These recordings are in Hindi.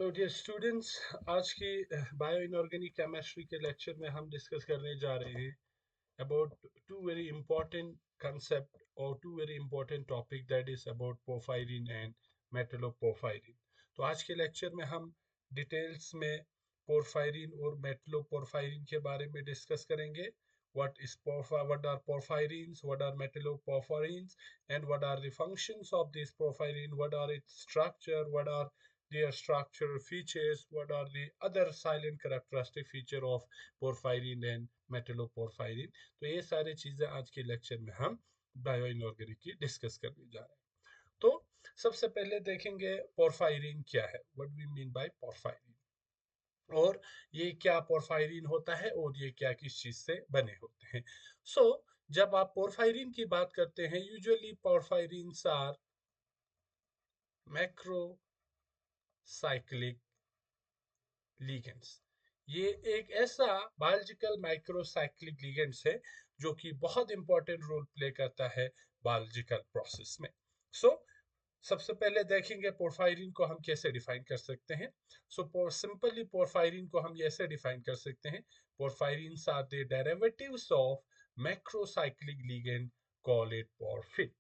सो डियर स्टूडेंट्स, आज की बायो इनऑर्गेनिक केमिस्ट्री के लेक्चर में हम डिस्कस करने जा रहे हैं about two very important concept or two very important topic, that is about porphyrin and metalloporphyrin. तो आज के लेक्चर में हम डिटेल्स में पोरफायरिन और मेटलोपोरफायरिन के बारे में डिस्कस करेंगे. What are porphyrins, what are metalloporphyrins, and what are the functions of this porphyrin, what are its structure, what are their structural features, what are the other silent characteristic feature of porphyrin and metalloporphyrin. तो ये सारी चीजें आज के लेक्चर में हम बायो इनऑर्गेनिक की डिस्कस करने जा रहे हैं. तो सबसे पहले देखेंगे पोरफायरिन क्या है, what we mean by porphyrin, और ये क्या पोरफायरिन होता है और ये क्या किस चीज से बने होते हैं. सो जब आप पोरफायरिन की बात करते हैं, यूजुअली पोरफायरिन्स आर मैक्रोसाइक्लिक लिगेंड्स. ये एक ऐसा बायोलॉजिकल माइक्रोसाइक्लिक लिगेंड्स है जो कि बहुत इंपॉर्टेंट रोल प्ले करता है बायोलॉजिकल प्रोसेस में. सो सबसे पहले देखेंगे पोरफायरिन को हम कैसे डिफाइन कर सकते हैं. सो सिंपली पोरफायरिन को हम ऐसे डिफाइन कर सकते हैं, porphyrins are the derivatives of macrocyclic ligand, call it porphin.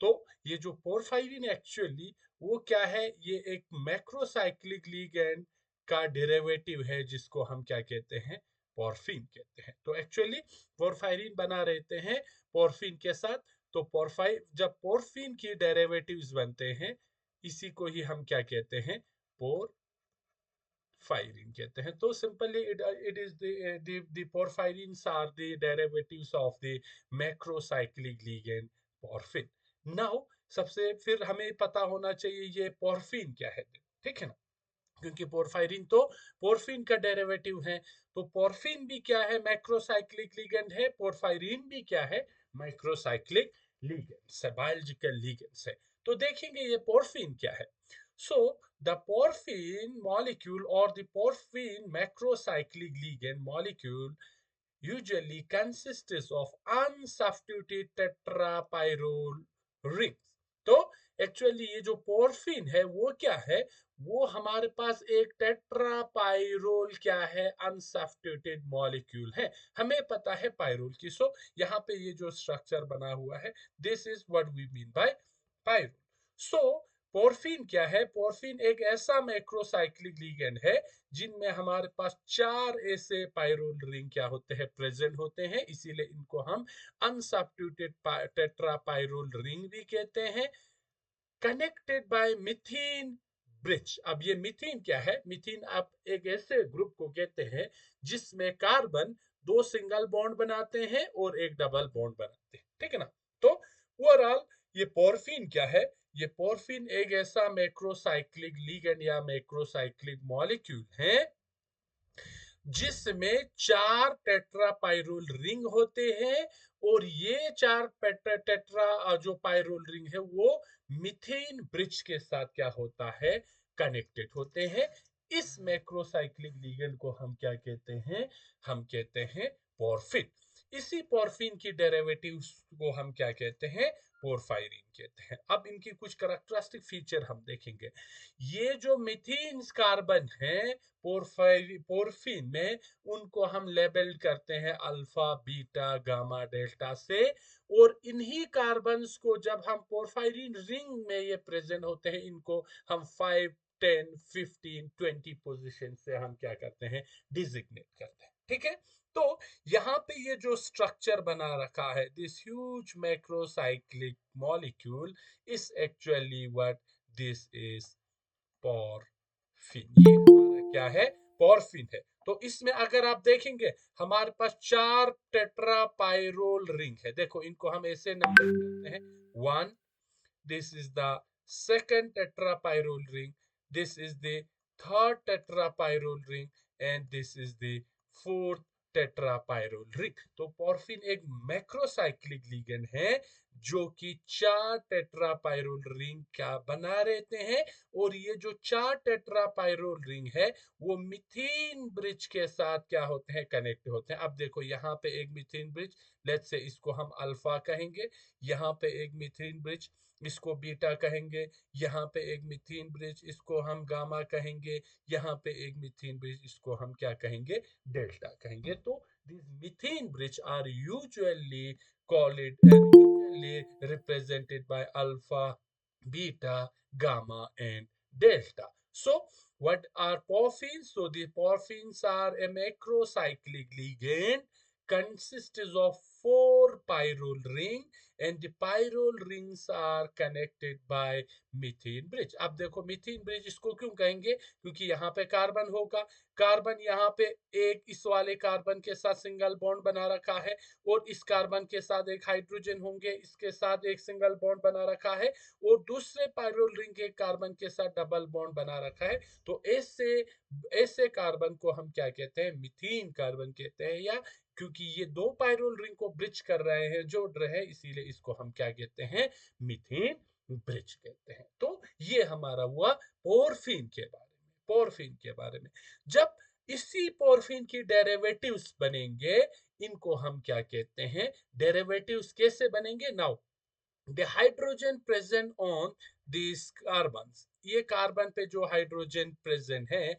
तो ये जो पोरफायरिन एक्चुअली वो क्या है, ये एक मैक्रोसाइक्लिक लिगेंड का डेरिवेटिव है जिसको हम क्या कहते हैं, पोरफिन कहते हैं. तो एक्चुअली पोरफायरिन बना रहते हैं पोरफिन के साथ. तो जब पोरफिन की डेरिवेटिव्स बनते हैं, इसी को ही हम क्या कहते हैं, पोरफायरिन कहते हैं. तो simply it is the porphyrins are the derivatives of the macrocyclic ligand porphin. Now सबसे फिर हमें पता होना चाहिए ये पोरफिन क्या है, ठीक है ना, क्योंकि पोरफायरिन तो पोरफिन का डेरिवेटिव है. तो पोरफिन भी क्या है, मैक्रोसाइक्लिक लिगेंड है. पोरफायरिन भी क्या है, मैक्रोसाइक्लिक लिगेंड्स है, बायोलॉजिकल लिगेंड्स है. तो देखेंगे ये पोरफिन क्या है. सो द पोरफिन मॉलिक्यूल और the porphin macrocyclic ligand molecule usually consists of unsubstituted tetrapyrrole rings. तो एक्चुअली ये जो पोरफिन है वो क्या है, वो हमारे पास एक टेट्रापाइरोल क्या है, अनसब्स्टिट्यूटेड मॉलिक्यूल है. हमें पता है पाइरोल की. सो यहाँ पे ये जो स्ट्रक्चर बना हुआ है, this is what we mean by pyrrole. So porphin क्या है, पोरफिन एक ऐसा मैक्रोसाइक्लिक लिगेंड है जिनमें हमारे पास चार ऐसे पाइरोल रिंग क्या होते हैं, प्रेजेंट होते हैं. इसीलिए इनको हम अनसब्स्टिट्यूटेड टेट्रापाइरोल रिंग भी कहते हैं, कनेक्टेड बाय मिथीन ब्रिज. अब ये मिथीन क्या है, मिथीन आप एक ऐसे ग्रुप को कहते हैं जिसमें कार्बन दो सिंगल बॉन्ड बनाते हैं और एक डबल बॉन्ड बनाते हैं, ठीक है ना. तो ओवरऑल ये पोरफिन क्या है, ये पोरफिन एक ऐसा मैक्रोसाइक्लिक लिगेंड या मैक्रोसाइक्लिक मॉलिक्यूल है जिसमें चार टेट्रापाइरोल रिंग होते हैं, और ये चार टेट्रा जो पाइरोल रिंग है वो मिथेन ब्रिज के साथ क्या होता है, कनेक्टेड होते हैं. इस मैक्रोसाइक्लिक लिगेंड को हम क्या कहते हैं, हम कहते हैं पोरफिन. इसी पोरफिन की डेरिवेटिव्स को हम क्या कहते हैं, पोरफायरिन कहते हैं. अब इनकी कुछ कैरेक्टरिस्टिक फीचर हम देखेंगे. ये जो मिथेन कार्बन है पोरफिन में, उनको हम लेबल करते हैं अल्फा, बीटा, गामा, डेल्टा से. और इन्हीं कार्बन्स को जब हम पोरफायरिन रिंग में ये प्रेजेंट होते हैं, इनको हम 5, 10, 15, 20 पोजीशन से हम क्या करते हैं, डिजिग्नेट करते हैं, ठीक है. तो यहाँ पे ये जो स्ट्रक्चर बना रखा है, this huge macrocyclic molecule is actually what this is porphin. ये हमारा क्या है, पोरफिन है. तो इसमें अगर आप देखेंगे हमारे पास चार टेट्रापाइरोल रिंग है. देखो इनको हम ऐसे नंबर करते हैं, 1, this is the second tetrapyrrole ring, this is the third tetrapyrrole ring, and this is the fourth tetrapyrrole ring. तो पोरफिन एक मैक्रोसाइक्लिक लिगेंड है जो कि 4 टेट्रापाइरोल रिंग का बना रहते हैं, और ये जो 4 टेट्रापाइरोल रिंग है वो मीथेन ब्रिज के साथ क्या होते हैं, कनेक्ट होते हैं। अब देखो यहाँ पे एक मीथेन ब्रिज, लेट्स से इसको हम अल्फा कहेंगे, यहाँ पे एक मीथेन ब्रिज, इसको बीटा कहेंगे, यहाँ पे एक मीथेन ब्रिज, इसको हम गामा कहेंगे, यहाँ पे एक मीथेन ब्रिज, इसको हम क्या कहेंगे, डेल्टा कहेंगे। तो these methane bridge are usually called usually represented by alpha, beta, gamma, and delta. So, what are porphins? So, the porphins are a macrocyclic ligand consists of 4 pyrrole ring, and the pyrrole rings are connected by methane bridge. अब देखो मीथेन ब्रिज इसको क्यों कहेंगे, क्योंकि यहाँ पे कार्बन होगा, कार्बन यहाँ पे एक इस वाले कार्बन के साथ सिंगल बॉन्ड बना रखा है, और इस कार्बन के साथ एक हाइड्रोजन होंगे, इसके साथ एक सिंगल बॉन्ड बना रखा है, और दूसरे पायरोल रिंग के कार्बन के साथ डबल बॉन्ड बना रखा है। तो ऐसे ऐसे कार्बन को हम क्या कहते हैं, मीथेन कार्बन कहते हैं, या क्योंकि ये दो पायरोल रिंग को ब्रिज कर रहे हैं, जोड़ रहे हैं, इसीलिए इसको हम क्या कहते हैं, मीथेन ब्रिज कहते हैं। तो ये हमारा हुआ पोरफिन के बारे में, पोरफिन के बारे में। जब इसी पोरफिन की डेरिवेटिव्स बनेंगे, इनको हम क्या कहते हैं, डेरिवेटिव्स कैसे बनेंगे। Now the hydrogen present on this carbon, ये कार्बन पे जो हाइड्रोजन प्रेजेंट है,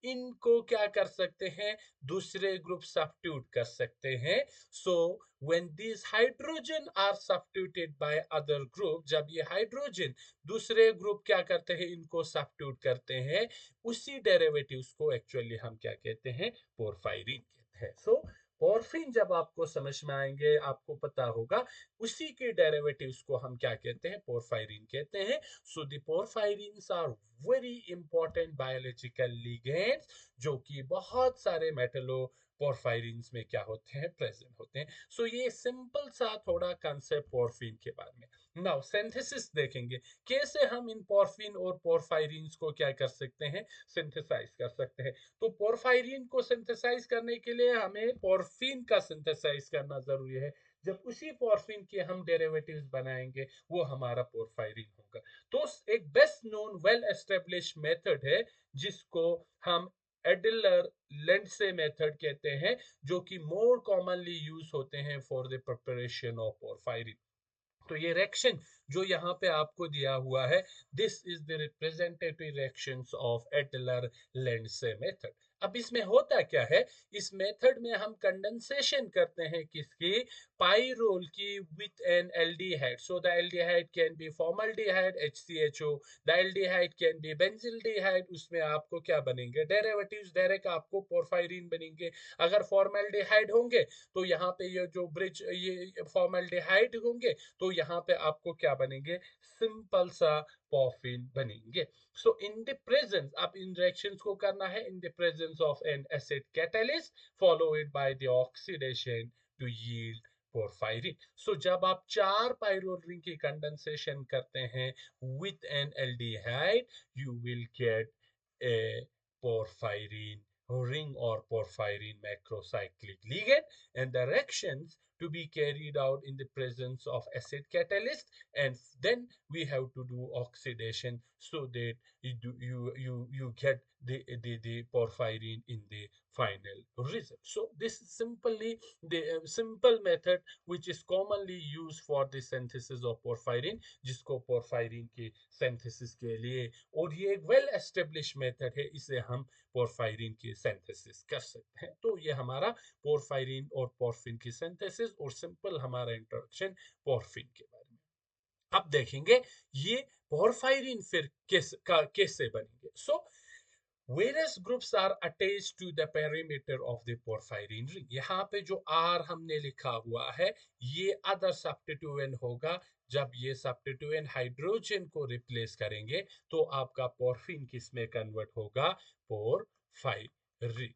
इनको क्या कर सकते हैं, दूसरे ग्रुप सब्स्टिट्यूट कर सकते हैं। So when this hydrogen are substituted by other group, जब ये हाइड्रोजन दूसरे ग्रुप क्या करते हैं, इनको सब्स्टिट्यूट करते हैं, उसी डेरिवेटिव्स को एक्चुअली हम क्या कहते हैं, पोरफायरिन कहते हैं। सो पोरफिन जब आपको समझ में आएंगे, आपको पता होगा, उसी के डेरिवेटिव्स को हम क्या कहते हैं, पोरफायरिन कहते हैं। So the porphyrins are very important biological ligands, जो कि बहुत सारे मेटलो पोरफायरिन्स में क्या होते हैं, प्रेजेंट होते हैं। सो ये सिंपल सा थोड़ा कंसेप्ट पोरफिन के बारे में। नाउ सिंथेसिस देखेंगे, कैसे हम इन पोरफिन और पोरफायरिन्स को क्या कर सकते हैं, सिंथेसाइज कर सकते हैं। तो पोरफायरिन को सिंथेसाइज करने के लिए हमें पोरफिन का सिंथेसाइज करना जरूरी है। जब उसी पोरफिन के हम डेरिवेटिव्स बनाएंगे, वो हमारा पोरफायरिन होगा। तो एक best known well establish method है, जिसको हम एडिलर लेंडसे मेथड कहते हैं, जो कि मोर कॉमनली यूज होते हैं for the preparation of porphyrin. तो ये रिएक्शन जो यहाँ पे आपको दिया हुआ है, this is the representative reactions of Adler Lindsey method. अब इसमें होता क्या है, इस मेथड में हम कंडेंसेशन करते हैं किसकी, पाइरोल की with an aldehyde. So the aldehyde can be formaldehyde HCHO, the aldehyde can be benzaldehyde, उसमें आपको क्या बनेंगे, डेरिवेटिव्स, डायरेक्ट आपको पोरफायरिन बनेंगे। अगर फॉर्मल्डिहाइड होंगे तो यहाँ पे ये जो ब्रिज, ये फॉर्मल्डिहाइड होंगे, तो यहाँ पे आपको क्या बनेंगे, सिंपल सा पॉफिन बनेंगे। सो इन द प्रेजेंस, अब इन रिएक्शंस को करना है in the presence of an acid catalyst, followed by the oxidation to yield porphyrin. So जब आप 4 पाइरोल रिंग की कंडेंसेशन करते हैं with an aldehyde, you will get a porphyrin ring or porphyrin macrocyclic ligand, and the reactions to be carried out in the presence of acid catalyst, and then we have to do oxidation so that you get the porphyrin in the final result. So this is simply the simple method which is commonly used for the synthesis of porphyrin, जिसको porphyrin की synthesis के लिए, और ये एक वेल एस्टेब्लिश मेथड है, इसे हम पोरफायरिन की सिंथेसिस कर सकते हैं। तो ये हमारा पोरफायरिन और पोरफिन की सिंथेसिस और सिंपल हमारा इंट्रोडक्शन पोरफिन के बारे में। अब देखेंगे ये पोरफायरिन फिर कैसे बनेंगे। सो various groups are attached to the perimeter of the porphyrin ring। यहाँ पे जो R हमने लिखा हुआ है, ये अदर सब्स्टिट्यूएंट होगा। जब ये सब्स्टिट्यूएंट हाइड्रोजन को रिप्लेस करेंगे, तो आपका पोरफिन किस में कन्वर्ट होगा, पोरफायरिन।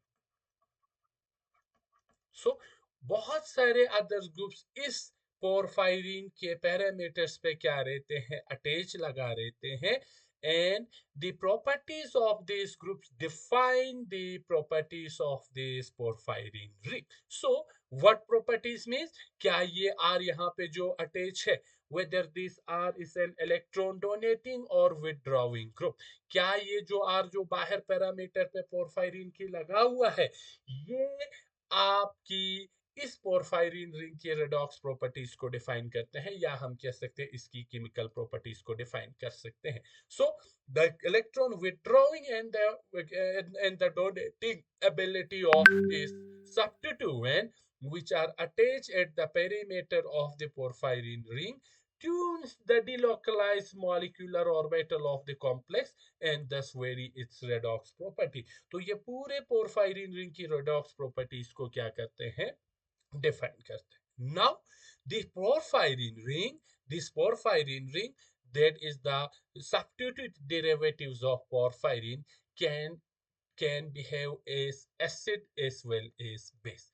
सो बहुत सारे अदर ग्रुप्स इस पोरफायरिन के पैरामीटर्स पे क्या रहते हैं, अटैच लगा रहते हैं, and the properties of these groups define the properties of this porphyrin ring। So what properties means, क्या ये R यहाँ पे जो अटैच है whether this R is an electron donating or withdrawing group. क्या ये जो R जो बाहर पैरामीटर पे पोरफायरिन की लगा हुआ है, ये आपकी इस पोरफायरिन रिंग की रेडॉक्स प्रॉपर्टीज को डिफाइन करते हैं, या हम कह सकते हैं इसकी केमिकल प्रॉपर्टीज को डिफाइन कर सकते हैं. So the electron withdrawing and the donating ability of this substituent which are attached at the perimeter of the porphyrin ring tunes the delocalized molecular orbital of the complex and thus vary its redox property. तो ये पूरे पोरफायरिन रिंग की redox properties को क्या करते हैं, डिफाइन करते हैं. Now the porphyrin ring, this porphyrin ring that is the substituted derivatives of porphyrin can behave as acid as well as base.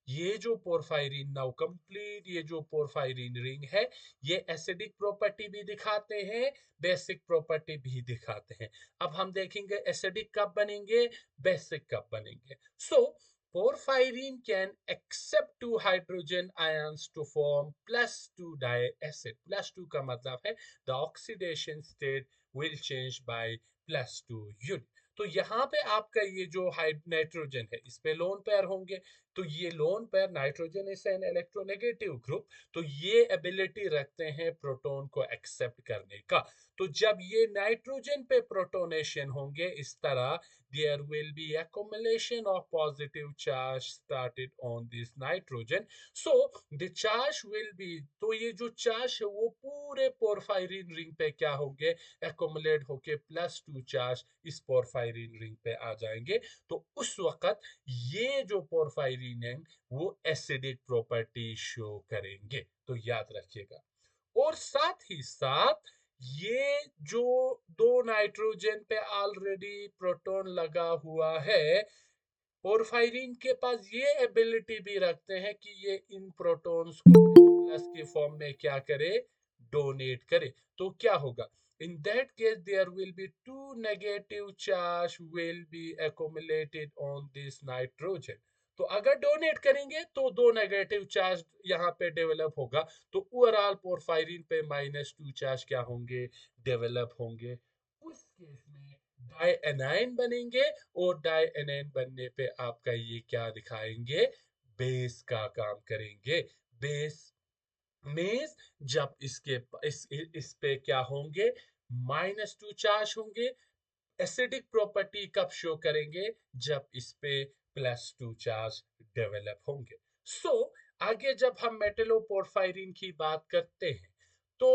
ये जो पोरफायरिन नाउ कंप्लीट ये जो पोरफायरिन रिंग है, ये एसिडिक प्रॉपर्टी भी दिखाते हैं, बेसिक प्रॉपर्टी भी दिखाते हैं. अब हम देखेंगे एसिडिक कब बनेंगे, बेसिक कब बनेंगे. सो porphyrin can accept two hydrogen ions to form +2 diacid. +2 का मतलब है the oxidation state will change by +2 unit. तो यहाँ पे आपका ये जो नाइट्रोजन है इस पे लोन पेयर होंगे, तो ये lone pair nitrogen is an electronegative group, तो ये एबिलिटी रखते हैं प्रोटॉन को एक्सेप्ट करने का. तो जब ये नाइट्रोजन पे प्रोटोनेशन होंगे इस तरह, there will be accumulation of positive charge started on this nitrogen. So the charge will be, तो ये जो चार्ज है वो पूरे पोरफायरिन रिंग पे क्या होंगे, एक्युमुलेट होके +2 चार्ज इस पोरफायरिन रिंग पे आ जाएंगे. तो उस वक्त ये जो पोरफायरिन है वो एसिडिक प्रॉपर्टी शो करेंगे, तो याद रखिएगा. और साथ ही साथ ये जो दो नाइट्रोजन पे ऑलरेडी प्रोटॉन लगा हुआ है, पोरफायरिन के पास ये एबिलिटी भी रखते हैं कि ये इन प्रोटॉन्स को प्लस के फॉर्म में क्या करे, डोनेट करे. तो क्या होगा, in that case there will be two negative charge will be accumulated on this nitrogen. तो अगर डोनेट करेंगे तो दो नेगेटिव चार्ज यहाँ पे डेवलप होगा, तो ओवरऑल पोरफायरिन पे -2 चार्ज क्या होंगे, डेवलप होंगे. उस केस में डाइएनाइन बनेंगे, और डाइएनाइन बनने पे आपका ये क्या दिखाएंगे, बेस का काम करेंगे. बेस मीन्स जब इस पे क्या होंगे, -2 चार्ज होंगे. एसिडिक प्रॉपर्टी कब शो करेंगे, जब इस पे +2 चार्ज डेवलप होंगे. सो आगे जब हम मेटलोपोरफायरिन की बात करते हैं, तो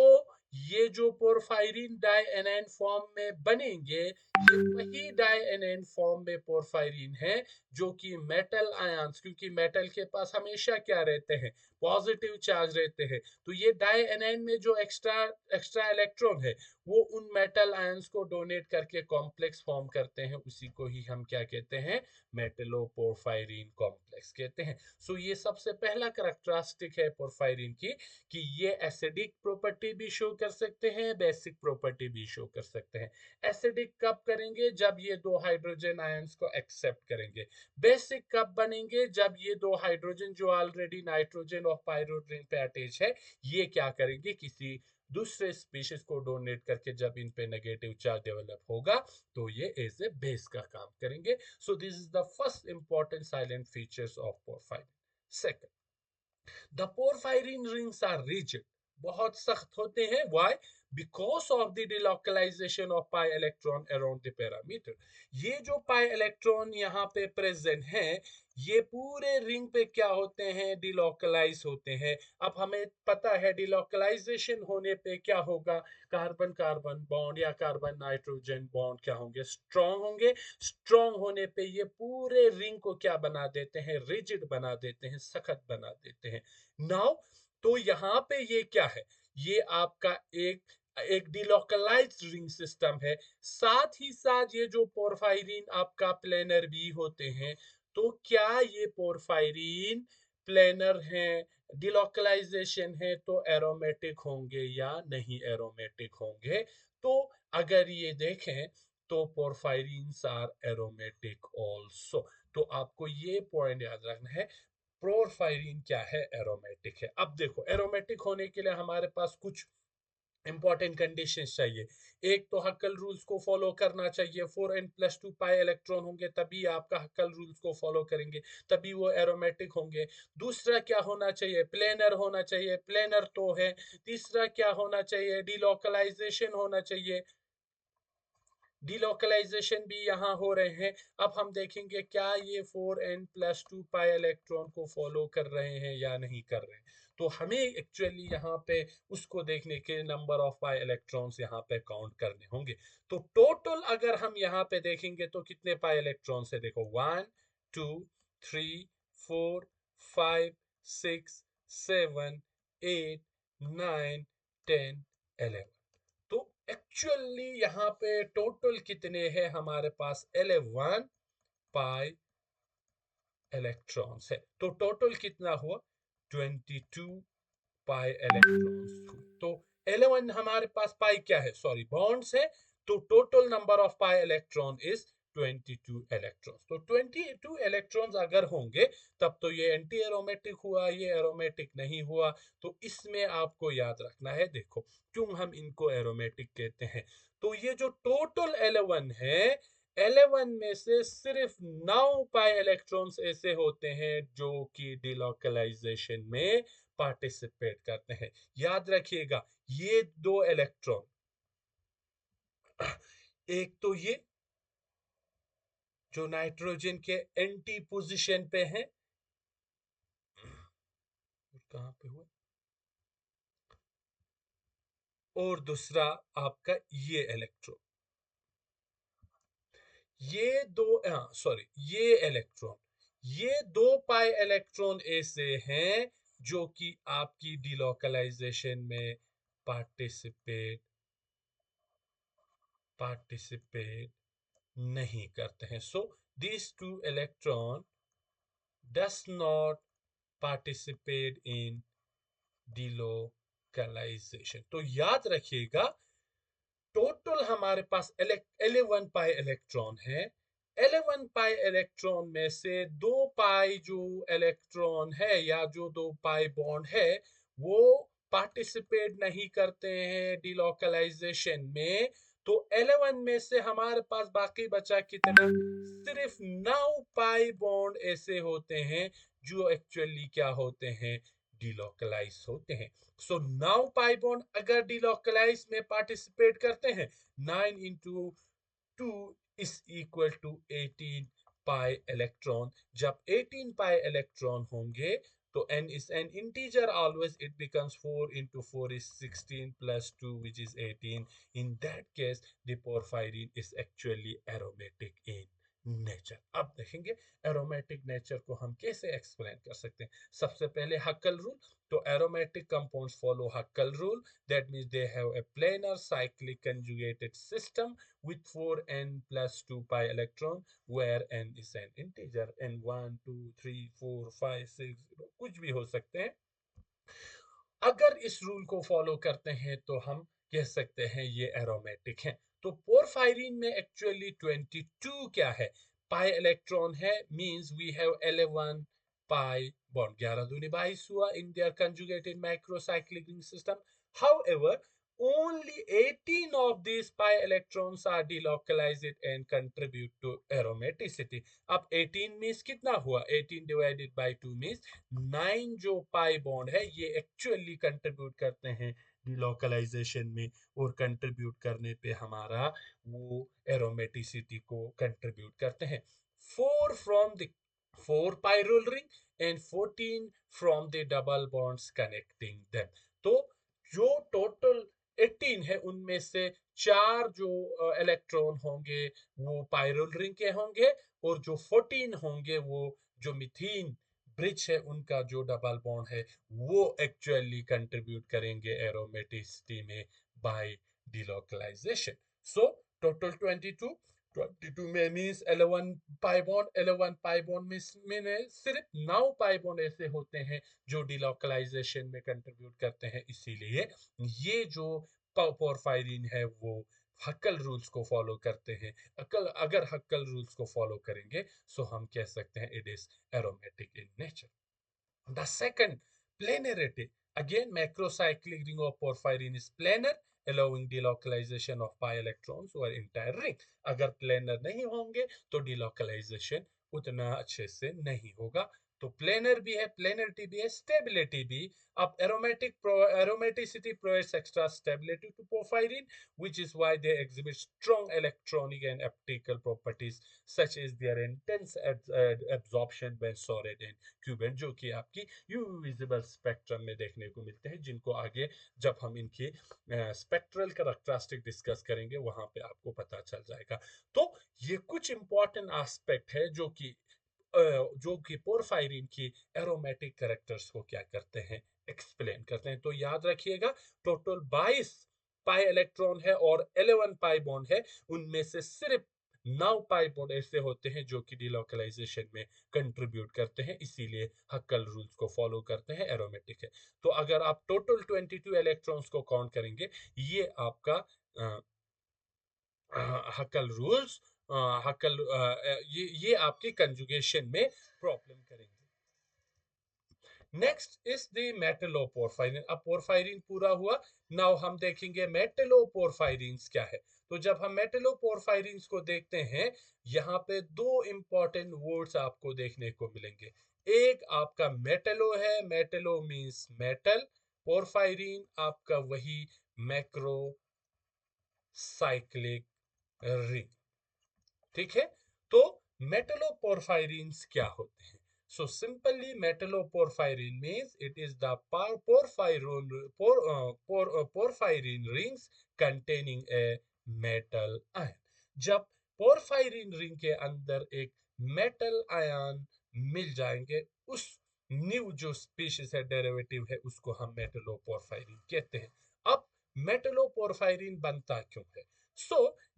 ये जो पोरफायरिन डाइएनाइन फॉर्म में बनेंगे, ये वही डाइएनाइन फॉर्म में पोरफायरिन है जो कि मेटल आयंस, क्योंकि मेटल के पास हमेशा क्या रहते हैं, पॉजिटिव चार्ज रहते हैं, तो ये डाइएनाइन में जो एक्स्ट्रा एक्स्ट्रा इलेक्ट्रॉन है वो उन मेटल आयंस को डोनेट करके कॉम्प्लेक्स फॉर्म करते हैं, उसी को ही हम क्या कहते हैं, मेटलोपोरफायरिन कॉम्प्लेक्स कहते हैं. सो ये सबसे पहला करैक्टरिस्टिक है पोरफायरिन की कि ये एसिडिक प्रॉपर्टी भी शो कर सकते हैं, बेसिक प्रॉपर्टी भी शो कर सकते हैं. एसिडिक कब करेंगे, जब ये दो हाइड्रोजन आयंस को एक्सेप्ट करेंगे. बेसिक कब बनेंगे, जब ये दो हाइड्रोजन जो ऑलरेडी नाइट्रोजन और पायरोड पे अटैच है, ये क्या करेंगे, किसी दूसरे स्पीशीज को डोनेट करके जब इन पे नेगेटिव चार्ज डेवलप होगा तो ये एज ए बेस का काम करेंगे. So this is the first important salient features of porphyrin. Second, the porphyrin rings are rigid, बहुत सख्त होते हैं. Why, because of the delocalisation of pi electron around the perimeter. ये जो पाई इलेक्ट्रॉन यहाँ पे प्रेजेंट हैं, ये पूरे रिंग पे क्या होते हैं, डिलोकलाइज होते हैं. अब हमें पता है डिलोकलाइजेशन होने पे क्या होगा, कार्बन कार्बन बॉन्ड या कार्बन नाइट्रोजन बॉन्ड क्या होंगे, स्ट्रॉन्ग होंगे. स्ट्रॉन्ग होने पे ये पूरे रिंग को क्या बना देते हैं, रिजिड बना देते हैं, सख्त बना देते हैं. नाउ तो यहाँ पे ये क्या है, ये आपका एक एक डिलोकलाइज्ड रिंग सिस्टम है. साथ ही साथ ये जो पोरफायरिन आपका प्लेनर भी होते हैं, तो क्या ये पोरफायरिन प्लेनर हैं, डिलोकलाइजेशन है, तो एरोमेटिक होंगे या नहीं एरोमेटिक होंगे. तो अगर ये देखें तो पोरफायरिन्स आर एरोमेटिक ऑल्सो. तो आपको ये पॉइंट याद रखना है, पोरफायरिन क्या है, एरोमेटिक है। अब देखो एरोमेटिक होने के लिए हमारे पास कुछ इंपॉर्टेंट कंडीशंस चाहिए। एक तो हक्कल रूल्स को फॉलो करना चाहिए, 4n+2 पाई इलेक्ट्रॉन होंगे तभी आपका हक्कल रूल्स को फॉलो करेंगे, तभी वो एरोमेटिक होंगे। दूसरा क्या होना चाहिए, प्लेनर होना चाहिए, प्लेनर तो है। तीसरा क्या होना चाहिए, डिलोकलाइजेशन होना चाहिए, डिलोकलाइजेशन भी यहाँ हो रहे हैं। अब हम देखेंगे क्या ये 4n+2 पाई इलेक्ट्रॉन को फॉलो कर रहे हैं या नहीं कर रहे हैं। तो हमें एक्चुअली यहाँ पे उसको देखने के नंबर ऑफ पाई इलेक्ट्रॉन्स यहाँ पे काउंट करने होंगे। तो टोटल अगर हम यहाँ पे देखेंगे तो कितने पाई इलेक्ट्रॉन्स है, देखो 1 2 3 4 5 6 7 8 9 10 11। तो एक्चुअली यहाँ पे टोटल कितने हैं हमारे पास, 11 पाई इलेक्ट्रॉन्स है। तो टोटल कितना हुआ, 22 पाई इलेक्ट्रॉन्स हुए। तो 11 हमारे पास पाई क्या है, सॉरी बॉन्ड्स है। तो total number of pi electron is 22 electrons. तो 22 इलेक्ट्रॉन्स अगर होंगे तब तो ये एंटी एरोमेटिक हुआ, ये एरोमेटिक नहीं हुआ। तो इसमें आपको याद रखना है, देखो क्यों हम इनको एरोमेटिक कहते हैं। तो ये जो टोटल 11 है, 11 में से सिर्फ 9 पाई इलेक्ट्रॉन्स ऐसे होते हैं जो कि डिलोकलाइजेशन में पार्टिसिपेट करते हैं। याद रखिएगा ये दो इलेक्ट्रॉन, एक तो ये जो नाइट्रोजन के एंटी पोजीशन पे है, कहां पे हुआ, और दूसरा आपका ये इलेक्ट्रॉन, ये दो, हाँ सॉरी, ये इलेक्ट्रॉन, ये 2 पाई इलेक्ट्रॉन ऐसे हैं जो कि आपकी डिलोकलाइजेशन में पार्टिसिपेट पार्टिसिपेट नहीं करते हैं। सो these two electron does not participate in delocalization। तो याद रखिएगा टोटल हमारे पास 11 पाई इलेक्ट्रॉन है। 11 पाई इलेक्ट्रॉन में से 2 पाई जो इलेक्ट्रॉन है या जो 2 पाई बॉन्ड है वो पार्टिसिपेट नहीं करते हैं डिलोकलाइजेशन में। तो 11 में से हमारे पास बाकी बचा कितना, सिर्फ 9 पाई बॉन्ड ऐसे होते हैं जो एक्चुअली क्या होते हैं, डिलोकलाइज होते हैं। सो 9 पाई बॉन्ड अगर डिलोकलाइज में पार्टिसिपेट करते हैं, 9 into 2 is equal to 18 pi electron. जब 18 पाई इलेक्ट्रॉन होंगे तो n is an integer always, it becomes 4 into 4 is 16 plus 2 which is 18। in that case the porphyrin is actually aromatic in nature. अब देखेंगे एरोमेटिक नेचर को हम कैसे एक्सप्लेन कर सकते हैं। सबसे पहले हक्कल रूल। तो aromatic compounds follow Huckel rule. That means they have a planar cyclic conjugated system with 4n plus 2 pi electron, where n is an integer, n 1 2 3 4 5 6 कुछ भी हो सकते हैं। अगर इस रूल को फॉलो करते हैं तो हम कह सकते हैं ये एरोमेटिक है। तो पोरफायरिन में एक्चुअली 22 क्या है, पाई इलेक्ट्रॉन है, means we have 11 pi bond, 11 दूनी 22 हुआ in their conjugated microcyclic ring system. However only 18 of these pi electrons are delocalized and contribute to aromaticity। अब 18 मींस कितना हुआ, 18 डिवाइडेड बाय 2 मींस 9 जो पाई बॉन्ड है ये एक्चुअली कंट्रीब्यूट करते हैं डिलोकलाइजेशन में, और कंट्रीब्यूट करने पे हमारा वो एरोमेटिसिटी को कंट्रीब्यूट करते हैं। 4 pyrrole ring and 14 from the double bonds connecting them। तो जो टोटल 18 है उनमें से 4 जो इलेक्ट्रॉन होंगे वो पायरोल रिंग के होंगे, और जो 14 होंगे वो जो मिथीन ब्रिज है उनका जो डबल बॉन्ड है वो एक्चुअली कंट्रीब्यूट करेंगे एरोमेटिसिटी में बाय डिलोकलाइजेशन। सो टोटल 22 में means 11 pi bond, 11 pi bond में सिर्फ 9 पाई बॉन्ड ऐसे होते हैं जो डिलोकलाइजेशन में कंट्रीब्यूट करते हैं। इसीलिए ये जो पोरफायरिन है वो हक्कल रूल्स को फॉलो करते हैं। अगर हक्कल रूल्स को फॉलो करेंगे सो हम कह सकते हैं it is aromatic in nature. The second, planarity. Again, macrocyclic ring of porphyrin is planar, allowing delocalization of pi electrons over entire ring. अगर planar नहीं होंगे तो delocalization उतना अच्छे से नहीं होगा. तो planar भी है, planarity भी है, stability भी. अब aromaticity provides extra stability to porphyrin, which is why they exhibit strong electronic and optical properties, such as their intense absorption when solid and क्यूबेंट, जो कि आपकी यूवी विजिबल स्पेक्ट्रम में देखने को मिलते हैं, जिनको आगे जब हम इनकी स्पेक्ट्रल कैरेक्टरिस्टिक डिस्कस करेंगे वहां पे आपको पता चल जाएगा. तो ये कुछ इंपॉर्टेंट एस्पेक्ट है जो कि पोरफायरिन की एरोमेटिक कैरेक्टर्स को क्या करते हैं, एक्सप्लेन करते हैं. तो याद रखिएगा, टोटल 22 पाई इलेक्ट्रॉन है और 11 पाई बॉन्ड है. उनमें से सिर्फ 9 पाई बॉन्ड ऐसे होते हैं जो कि डिलोकलाइजेशन में कंट्रीब्यूट करते हैं, इसीलिए हक्कल रूल्स को फॉलो करते हैं, एरोमेटिक है. तो अगर आप टोटल 22 इलेक्ट्रॉन्स को काउंट करेंगे, ये आपका हक्कल रूल्स, ये आपके कंजुगेशन में प्रॉब्लम करेंगे. Next is the metalloporphyrin. अब पोरफायरिन पूरा हुआ. नाउ हम देखेंगे मेटलोपोरफायरिन्स क्या है. तो जब हम मेटलोपोरफायरिन्स को देखते हैं, यहाँ पे दो इंपॉर्टेंट वर्ड्स आपको देखने को मिलेंगे. एक आपका मेटलो है, मेटलो मींस मेटल. पोरफायरिन आपका वही मैक्रो साइक्लिक रिंग. ठीक है. तो मेटलोपोरफायरिन्स क्या होते हैं? So simply metalloporphyrin means it is the porphyrin rings containing a metal ion. जब पोरफायरिन रिंग के अंदर एक मेटल आयन मिल जाएंगे, उस न्यू जो स्पीशीज है, डेरिवेटिव है, उसको हम मेटलोपोरफायरिन कहते हैं. अब मेटलोपोरफायरिन बनता क्यों है?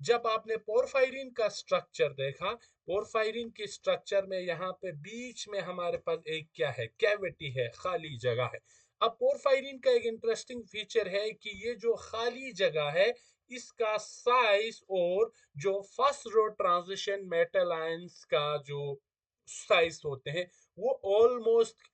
जब आपने पोरफायरिन का स्ट्रक्चर देखा, पोरफायरिन के स्ट्रक्चर में यहाँ पे बीच में हमारे पास एक क्या है, कैविटी है, खाली जगह है. अब पोरफायरिन का एक इंटरेस्टिंग फीचर है कि ये जो खाली जगह है, इसका साइज और जो first row transition metal ions का जो साइज होते हैं, वो ऑलमोस्ट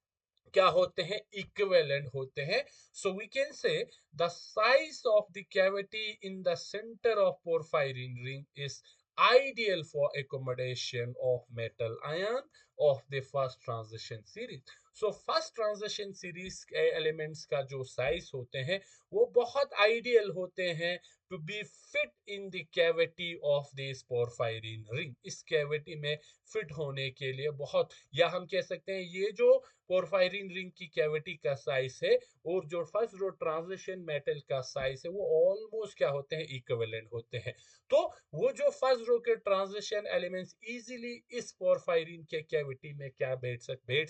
क्या होते हैं, इक्विवेलेंट होते हैं. So we can say the size of the cavity in the centre of porphyrin ring is ideal for accommodation of metal ion of the first transition series. So first transition series के एलिमेंट्स का जो साइज होते हैं, वो बहुत आइडियल होते हैं to be fit in the cavity of this porphyrin ring. इस कैविटी में फिट होने के लिए बहुत, या हम कह सकते हैं ये जो पोरफायरिन रिंग की कैविटी का साइज है और जो फर्स्ट रो ट्रांजिशन मेटल का साइज है, वो ऑलमोस्ट क्या होते हैं, इक्विवेलेंट होते हैं. तो वो जो फर्स्ट रो के ट्रांजिशन एलिमेंट्स इजीली इस पोरफायरिन के कैविटी में क्या बैठ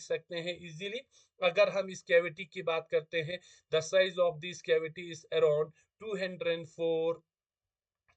सकते हैं इजीली. अगर हम इस कैविटी की बात करते हैं, the size of this cavity is around 204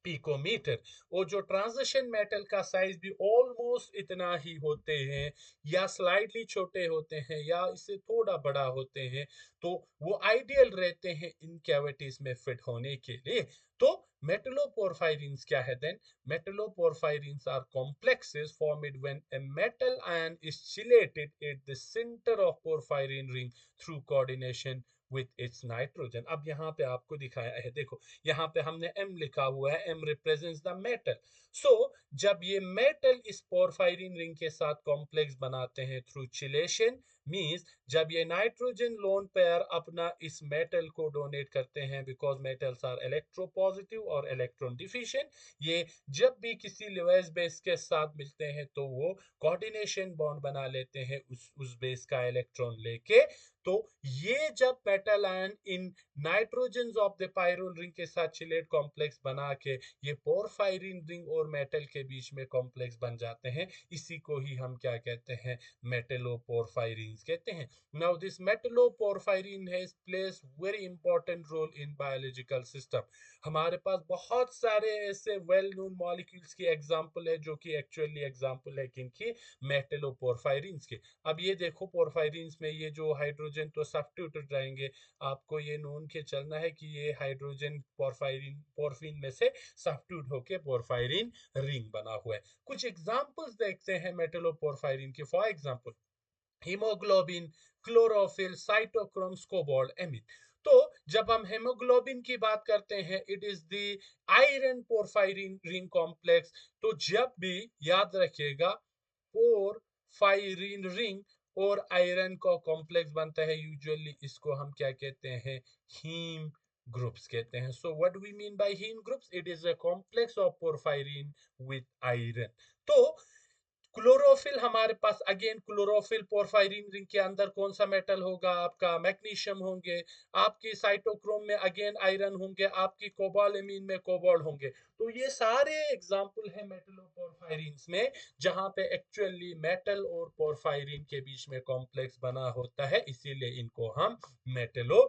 picometre. और जो ट्रांजिशन मेटल का साइज भी ऑलमोस्ट इतना ही होते हैं, या स्लाइटली छोटे होते हैं, या इससे थोड़ा बड़ा होते हैं. तो वो आइडियल रहते हैं इन कैविटीज में फिट होने के लिए. तो मेटलोपोरफायरिन्स क्या है then? Metalloporphyrins are complexes formed when a metal ion is chelated at the center of porphyrin ring through coordination with its nitrogen. अब यहाँ पे आपको दिखाया है, देखो यहाँ पे हमने M लिखा हुआ है, M रिप्रेजेंट्स द मेटल. सो जब ये मेटल इस पोरफायरिन रिंग के साथ कॉम्प्लेक्स बनाते हैं थ्रू चिलेशन, मींस जब ये नाइट्रोजन लोन पेयर अपना इस मेटल को डोनेट करते हैं, बिकॉज मेटल्स आर इलेक्ट्रोपॉजिटिव और इलेक्ट्रॉन डिफिशिएंट, ये जब भी किसी लेवेस बेस के साथ मिलते हैं तो वो कोऑर्डिनेशन बॉन्ड बना लेते हैं उस बेस का इलेक्ट्रॉन लेके. तो ये जब metal ion in nitrogen of the pyrrole ring के साथ चिलेट कॉम्प्लेक्स बना के ये पोरफायरिन रिंग और मेटल के बीच में कॉम्प्लेक्स बन जाते हैं, इसी को ही हम क्या कहते हैं, मेटलोपोरफायरिन्स कहते हैं. Now this metalloporphyrin has plays very important role in biological system. हमारे पास बहुत सारे ऐसे वेल नोन मॉलिक्यूल्स की एग्जांपल है जो कि एक्चुअली एग्जांपल है किनकी, मेटलोपोरफायरिन्स की. अब ये देखो पोरफायरिन्स में ये जो हाइड्रोजन तो सब्स्टिट्यूट रहेंगे, आपको ये नोन के चलना है कि ये हाइड्रोजन पोरफिन में से सब्स्टिट्यूट होके पोरफायरिन रिंग बना हुआ है. कुछ एग्जांपल्स देखते हैं मेटलोपोरफायरिन के. For example haemoglobin, chlorophyll, cytochromes, cobalt, amine. तो जब हम हेमोग्लोबिन की बात करते हैं, it is the iron porphyrin ring complex. तो जब भी याद रखिएगा, पोरफायरिन रिंग और आयरन का कॉम्प्लेक्स बनता है, यूजुअली इसको हम क्या कहते हैं, हीम ग्रुप्स कहते हैं। So what we mean by haem groups, it is a complex of porphyrin with iron. तो क्लोरोफिल हमारे पास, अगेन क्लोरोफिल पोरफायरिन रिंग के अंदर कौन सा मेटल होगा, आपका मैग्नीशियम होंगे, आपकी साइटोक्रोम में अगेन आयरन होंगे, आपकी कोबालमिन में कोबाल्ट होंगे। तो ये सारे एग्जांपल है मेटल पोरफायरिन में, जहां पे एक्चुअली मेटल और पोरफायरिन के बीच में कॉम्प्लेक्स बना होता है, इसीलिए इनको हम मेटलो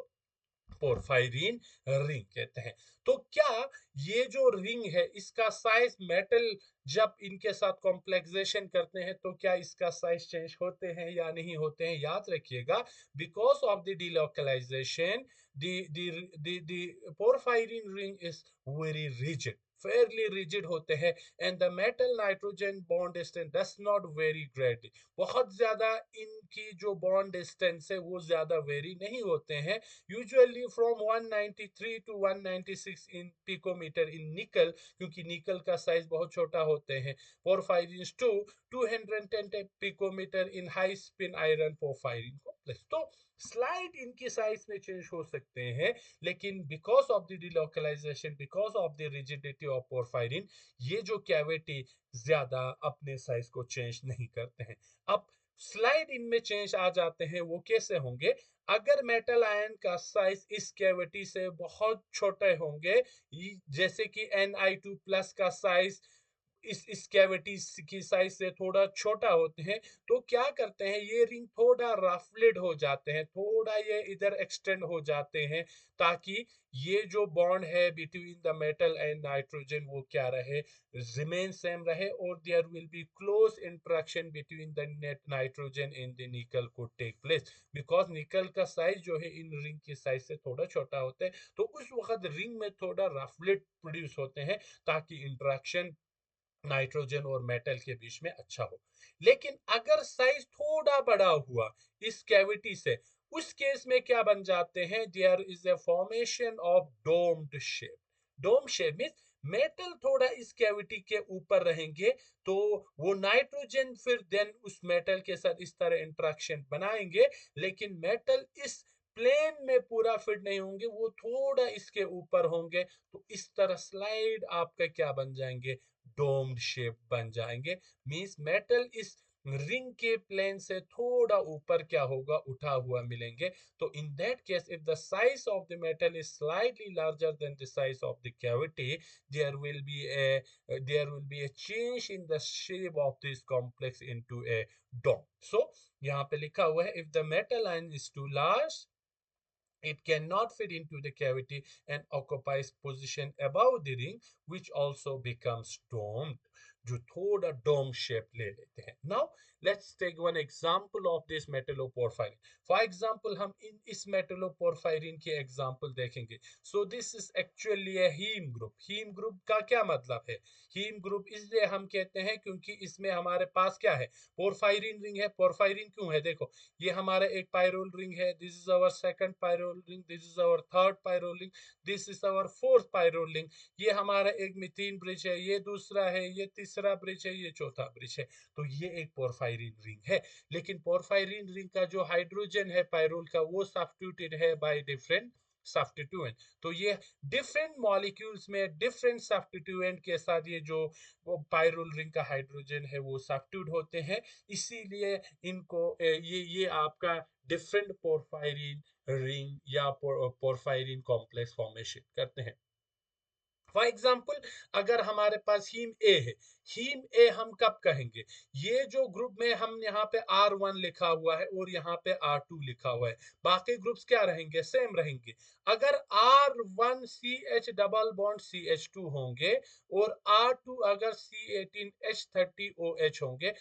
पोरफायरिन रिंग कहते हैं। तो क्या ये जो रिंग है, इसका साइज मेटल जब इनके साथ कॉम्प्लेक्सेशन करते हैं, तो क्या इसका साइज चेंज होते हैं या नहीं होते हैं? याद रखिएगा, because of the delocalisation, the porphyrin ring is very rigid, Fairlie rigid होते हैं, and the metal nitrogen bond distance does not very greatly. बहुत ज्यादा इनकी जो बॉन्ड डिस्टेंस है वो ज्यादा वेरी नहीं होते हैं, usually from 193 to 196 in picometer in nickel, क्योंकि निकल का साइज बहुत छोटा होते हैं। Porphyrin to 210 picometre in high spin iron porphyrin complex. तो स्लाइड इनकी साइज में चेंज हो सकते हैं, लेकिन because of the delocalisation, because of the rigidity of porphyrin, ये जो कैविटी ज्यादा अपने साइज को चेंज नहीं करते हैं। अब स्लाइड इनमें चेंज आ जाते हैं, वो कैसे होंगे? अगर मेटल आयन का साइज इस कैविटी से बहुत छोटे होंगे, जैसे कि Ni2 प्लस का साइज इस कैविटी की साइज से थोड़ा छोटा होते हैं, तो क्या करते हैं, ये रिंग थोड़ा रफलेड हो जाते हैं, थोड़ा ये इधर एक्सटेंड हो जाते हैं, ताकि ये जो बॉन्ड है between the metal and nitrogen वो क्या रहे, रिमेन सेम रहे, और there will be close interaction between the net nitrogen and the nickel को टेक प्लेस। बिकॉज निकल का साइज जो है इन रिंग की साइज से थोड़ा छोटा होता है, तो उस वक्त रिंग में थोड़ा रफलेट प्रोड्यूस होते हैं, ताकि इंटरेक्शन नाइट्रोजन और मेटल के बीच में अच्छा हो। लेकिन अगर साइज थोड़ा बड़ा हुआ इस कैविटी से, उस केस में क्या बन जाते हैं, there is a formation of domed shape. Dome shape means metal थोड़ा इस कैविटी के ऊपर रहेंगे, तो वो नाइट्रोजन फिर देन उस मेटल के साथ इस तरह इंटरेक्शन बनाएंगे, लेकिन मेटल इस प्लेन में पूरा फिट नहीं होंगे, वो थोड़ा इसके ऊपर होंगे, तो इस तरह स्लाइड आपका क्या बन जाएंगे, डोम्ड शेप बन जाएंगे। मींस मेटल इस रिंग के प्लेन से थोड़ा ऊपर क्या होगा, उठा हुआ मिलेंगे। तो in that case, if the size of the metal is slightly larger than the size of the cavity, there will be a there will be a change in the shape of this complex into a dome. So यहाँ पे लिखा हुआ है, if the metal ion is too large, it cannot fit into the cavity and occupies position above the ring, which also becomes domed, जो थोड़ा डोम शेप ले लेते हैं। Now let's take one example of this metalloporphyrin. For example हम इस मेटलोपोरफायरिन के एग्जांपल देखेंगे। So this is actually a heme group. Heme group का क्या मतलब है? हीम ग्रुप इसलिए हम कहते हैं क्योंकि इसमें हमारे पास क्या है, पोरफायरिन रिंग है। पोरफायरिन क्यों है? देखो, ये हमारा एक पायरोल रिंग है, this is our second pyrrole ring, this is our third pyrrole ring, this is our fourth pyrrole ring. ये हमारा एक मीथेन ब्रिज है, ये दूसरा है, ये तीसरा ब्रिज है, ये चौथा ब्रिज है। तो ये एक पोरफायरिन रिंग है। लेकिन पोरफायरिन रिंग का जो हाइड्रोजन है पायरोल का, वो सब्स्टिट्यूटेड है बाय डिफरेंट सब्स्टिट्यूएंट। तो ये डिफरेंट मॉलिक्यूल्स में डिफरेंट सब्स्टिट्यूएंट के साथ ये जो वो पायरोल रिंग का हाइड्रोजन है वो सब्स्टिट्यूट होते हैं, इसीलिए इनको ये आपका डिफरेंट पोरफायरिन रिंग या पोरफायरिन कॉम्प्लेक्स फॉर्मेशन करते हैं। फॉर एग्जाम्पल, अगर हमारे पास हीम ए है, हीम ए हम कब कहेंगे, ये जो ग्रुप में हम यहाँ पे R1 लिखा हुआ है और यहाँ पे R2 लिखा हुआ है, बाकी ग्रुप्स क्या रहेंगे, सेम रहेंगे। अगर R1 CH double bond CH2 होंगे और R2 अगर C18H30OH होंगे,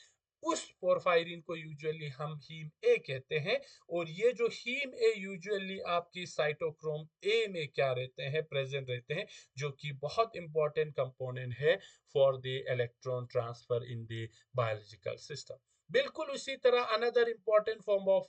उस पोरफायरिन को यूजुअली हम हीम ए कहते हैं। और ये जो हीम ए यूजुअली आपकी साइटोक्रोम ए में क्या रहते हैं, प्रेजेंट रहते हैं, जो कि बहुत इंपॉर्टेंट कंपोनेंट है for the electron transfer in the biological system. बिल्कुल उसी तरह अनदर इम्पोर्टेंट फॉर्म ऑफ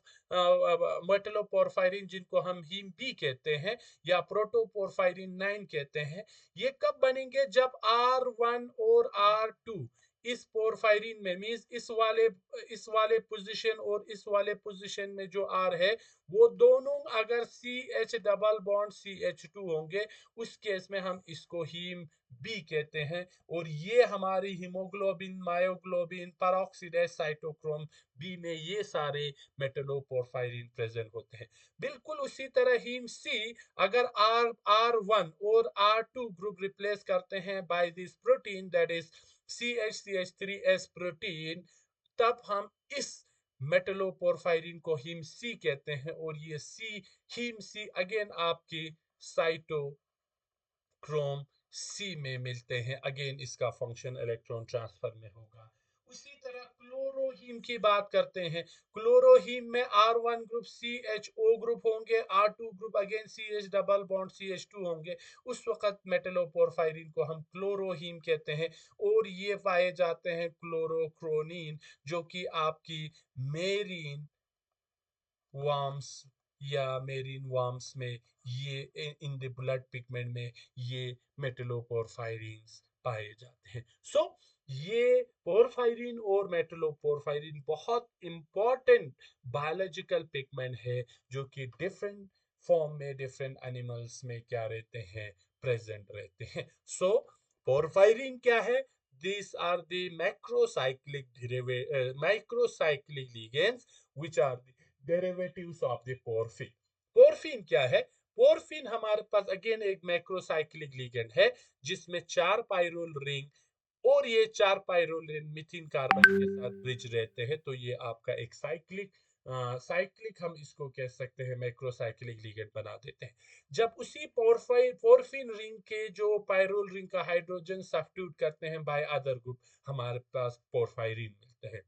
मेटलोपोरफायरिन जिनको हम हीम बी कहते हैं या प्रोटोपोरफायरिन 9 कहते हैं, ये कब बनेंगे जब R1 और R2 इस पोरफायरिन में मींस इस वाले पोजीशन और इस वाले पोजीशन में जो R है वो दोनों अगर CH डबल बॉन्ड CH2 होंगे, उस केस में हम इसको हीम बी कहते हैं। और ये हमारी हीमोग्लोबिन, मायोग्लोबिन, पेरोक्सिडेज, साइटोक्रोम बी में ये सारे मेटलोपोरफायरिन प्रेजेंट होते हैं। बिल्कुल उसी तरह हीम सी अगर R1 और R2 ग्रुप रिप्लेस करते हैं by this protein that is CH3S protein, तब हम इस मेटलोपोरफायरिन को हीम सी कहते हैं। और ये सी हीम सी अगेन आपकी साइटो क्रोम सी में मिलते हैं। अगेन इसका फंक्शन इलेक्ट्रॉन ट्रांसफर में होगा। उसी तरह क्लोरोहीम की बात करते हैं। क्लोरोहीम में R1 ग्रुप CHO ग्रुप होंगे, R2 group again CH double bond CH2 होंगे। उस वक्त मेटलोपोरफायरिन को हम क्लोरोहीम कहते हैं। और ये पाए जाते हैं क्लोरोक्रोनीन, जो कि आपकी मेरीन वार्म्स या मेरीन वार्म्स में ये इन द ब्लड पिगमेंट में ये मेटलोपोरफायरिन्स पाए जाते हैं। सो ये पोरफायरिन और मेटलोपोरफायरिन बहुत इंपॉर्टेंट बायोलॉजिकल पिगमेंट है, जो कि डिफरेंट फॉर्म में डिफरेंट एनिमल्स में क्या रहते हैं, प्रेजेंट रहते हैं। सो पोरफायरिन क्या है? These are the macrocyclic ligands which are the derivatives of the porphin। पोरफिन क्या है? पोरफिन हमारे पास अगेन एक मैक्रोसाइक्लिक लिगेंड है, जिसमें 4 पायरोल रिंग और ये 4 पायरोल रिंग मिथिन कार्बन के साथ ब्रिज रहते हैं। तो ये आपका एक साइक्लिक हम इसको कह सकते हैं, मैक्रोसाइक्लिक लिगेंड बना देते हैं। जब उसी पोरफिन रिंग के जो पायरोल रिंग का हाइड्रोजन सब्स्टिट्यूट करते हैं बाय अदर ग्रुप, हमारे पास पोरफायरिन मिलते हैं।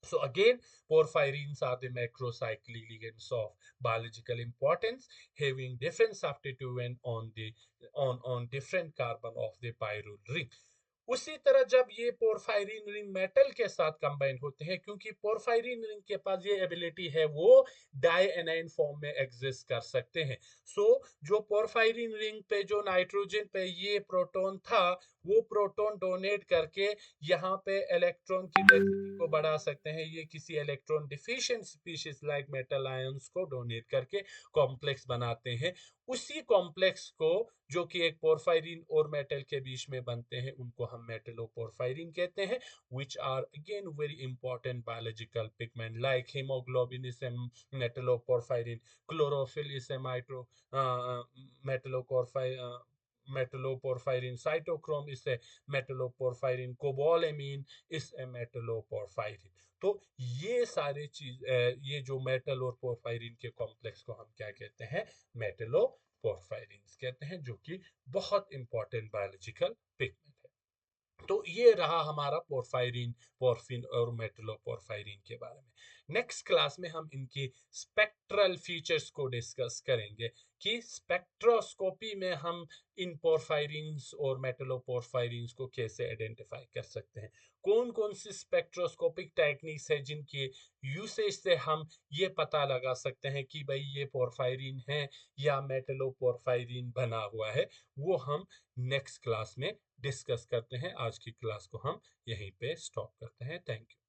So again, porphyrines are the macrocyclic ligands of biological importance, having different substituent on different carbon of the pyrrole ring। उसी तरह जब ये पोरफायरिन रिंग मेटल के साथ कंबाइन होते हैं, क्योंकि पोरफायरिन रिंग के पास ये एबिलिटी है, वो डाई एनाइन फॉर्म में एग्जिस्ट कर सकते हैं। सो जो पोरफायरिन रिंग पे जो नाइट्रोजन पे ये प्रोटॉन था, वो प्रोटॉन डोनेट करके यहाँ पे इलेक्ट्रॉन की डेंसिटी को बढ़ा सकते हैं। ये किसी electron deficient species like metal ions को डोनेट करके कॉम्प्लेक्स बनाते हैं। उसी कॉम्प्लेक्स को जो कि एक पोरफायरिन और मेटल के बीच में बनते हैं, उनको हम मेटलोपोरफायरिन कहते हैं, which are again very important biological pigment like hemoglobin is a metalloporphyrin, chlorophyll is a metalloporphyrin, cytochrome is a metalloporphyrin, cobalamin is a metalloporphyrin। तो ये सारे ये जो मेटल और पोरफायरिन के कॉम्प्लेक्स को हम क्या कहते हैं, मेटलोपोरफायरिन कहते हैं, जो कि बहुत इंपॉर्टेंट बायोलॉजिकल पिगमेंट है। तो ये रहा हमारा पोरफायरिन, पोरफिन और मेटलोपोरफायरिन के बारे में। नेक्स्ट क्लास में हम इनकी स्पेक्ट्रल फीचर्स को डिस्कस करेंगे कि स्पेक्ट्रोस्कोपी में हम इन पोरफायरिन्स और मेटलोपोरफायरिन्स को कैसे आइडेंटिफाई कर सकते हैं। कौन कौन सी स्पेक्ट्रोस्कोपिक टेक्निक्स है जिनकी यूसेज से हम ये पता लगा सकते हैं कि भाई ये पोरफायरिन है या मेटलोपोरफायरिन बना हुआ है, वो हम नेक्स्ट क्लास में डिस्कस करते हैं। आज की क्लास को हम यहीं पे स्टॉप करते हैं। Thank you.